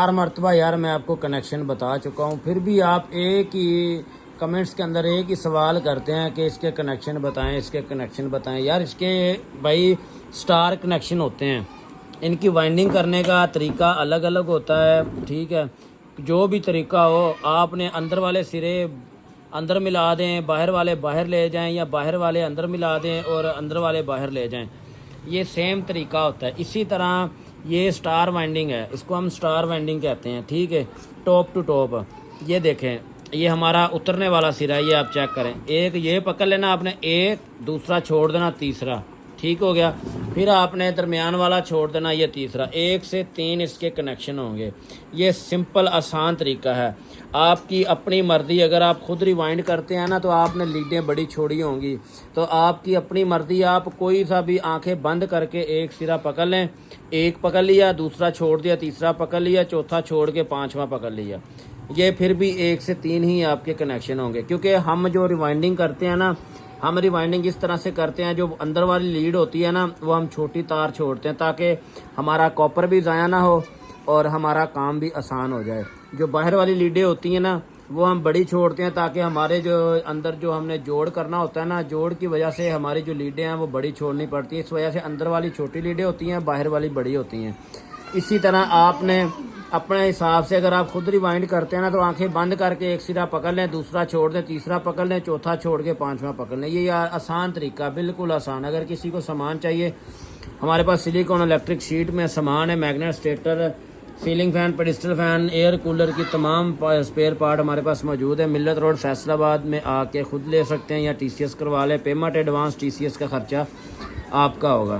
4 مرتبہ یار میں آپ کو کنیکشن بتا چکا ہوں، پھر بھی آپ ایک ہی کمنٹس کے اندر ایک ہی سوال کرتے ہیں کہ اس کے کنیکشن بتائیں، اس کے کنیکشن بتائیں۔ یار اس کے بھائی سٹار کنیکشن ہوتے ہیں، ان کی وائنڈنگ کرنے کا طریقہ الگ الگ ہوتا ہے، ٹھیک ہے۔ جو بھی طریقہ ہو، آپ نے اندر والے سرے اندر ملا دیں، باہر والے باہر لے جائیں، یا باہر والے اندر ملا دیں اور اندر والے باہر لے جائیں، یہ سیم طریقہ ہوتا ہے۔ اسی طرح یہ سٹار وائنڈنگ ہے، اس کو ہم سٹار وائنڈنگ کہتے ہیں، ٹھیک ہے، ٹاپ ٹو ٹاپ۔ یہ دیکھیں، یہ ہمارا اترنے والا سرا ہے، یہ آپ چیک کریں، ایک یہ پکڑ لینا آپ نے، ایک دوسرا چھوڑ دینا، تیسرا، ٹھیک ہو گیا۔ پھر آپ نے درمیان والا چھوڑ دینا، یہ تیسرا، 1 سے 3 اس کے کنیکشن ہوں گے۔ یہ سمپل آسان طریقہ ہے، آپ کی اپنی مرضی۔ اگر آپ خود ریوائنڈ کرتے ہیں نا تو آپ نے لیڈیں بڑی چھوڑی ہوں گی، تو آپ کی اپنی مرضی، آپ کوئی سا بھی آنکھیں بند کر کے ایک سرا پکڑ لیں، ایک پکڑ لیا، دوسرا چھوڑ دیا، تیسرا پکڑ لیا، چوتھا چھوڑ کے پانچواں پکڑ لیا، یہ پھر بھی 1 سے 3 ہی آپ کے کنیکشن ہوں گے۔ کیونکہ ہم جو ریوائنڈنگ کرتے ہیں نا، ہم ریوائنڈنگ اس طرح سے کرتے ہیں، جو اندر والی لیڈ ہوتی ہے نا وہ ہم چھوٹی تار چھوڑتے ہیں تاکہ ہمارا کاپر بھی ضائع نہ ہو اور ہمارا کام بھی آسان ہو جائے۔ جو باہر والی لیڈیں ہوتی ہیں نا وہ ہم بڑی چھوڑتے ہیں تاکہ ہمارے جو اندر جو ہم نے جوڑ کرنا ہوتا ہے نا، جوڑ کی وجہ سے ہماری جو لیڈیں ہیں وہ بڑی چھوڑنی پڑتی ہیں، اس وجہ سے اندر والی چھوٹی لیڈیں ہوتی ہیں، باہر والی بڑی ہوتی ہیں۔ اسی طرح آپ نے اپنے حساب سے اگر آپ خود ریوائنڈ کرتے ہیں نا تو آنکھیں بند کر کے ایک سرا پکڑ لیں، دوسرا چھوڑ دیں، تیسرا پکڑ لیں، چوتھا چھوڑ کے پانچواں پکڑ لیں۔ یہ آسان طریقہ، بالکل آسان۔ اگر کسی کو سامان چاہیے، ہمارے پاس سلیکون الیکٹرک شیٹ میں سامان ہے، magnet stator, ceiling fan, pedestal fan, air cooler کی تمام اسپیئر پارٹ ہمارے پاس موجود ہے۔ ملت روڈ فیصل آباد میں آ کے خود لے سکتے ہیں یا ٹی سی ایس کروا لیں، payment advance T C S کا خرچہ آپ کا ہوگا۔